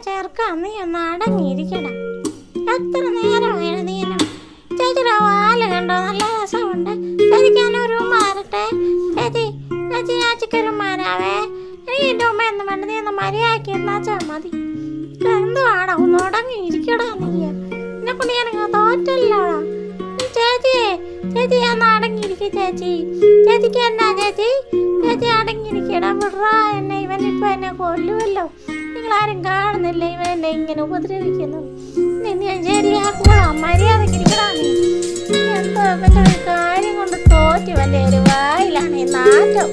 ചേർക്ക നീ ഒന്ന് അടങ്ങിയിരിക്കണം. എത്ര നേരമാണ് നീന? ചേച്ചിയുടെ വാല് കണ്ടോ, നല്ല രസമുണ്ട്. ചേച്ചിക്ക് ഞാനൊരു മാറട്ടെ. ചേച്ചിക്കൊരു മാനാവേ. എനിക്ക് എൻ്റെ ഉമ്മ എന്ന് വേണ്ട, നീ ഒന്ന് മര്യാദയ്ക്ക് എന്നാച്ചാ മതി. എന്തുവാടാ, ഒന്ന് അടങ്ങിയിരിക്കടാ നീ. എന്നെ കൊണ്ട് ഞാനങ്ങ് തോറ്റല്ലോടാ. ചേച്ചി ഒന്ന് അടങ്ങിയിരിക്കും ചേച്ചി. ചേച്ചിക്ക് എന്നാ ചേച്ചി അടങ്ങിയിരിക്കടാ. വിട്രാ എന്നെ, ഇവനിപ്പോ എന്നെ കൊല്ലുമല്ലോ. നിങ്ങളാരും കാണുന്നില്ല ഇവൻ എന്നെ ഇങ്ങനെ ഉപദ്രവിക്കുന്നു. ഞാൻ ശരിയാക്കൂടാ, മര്യാദക്ക് ഇരിക്കടാ നീ. എന്തോ ഇവൻ്റെ ഒരു കാര്യം കൊണ്ട് തോറ്റു. എൻ്റെ ഒരു വായിലാണ് ഈ നാറ്റം.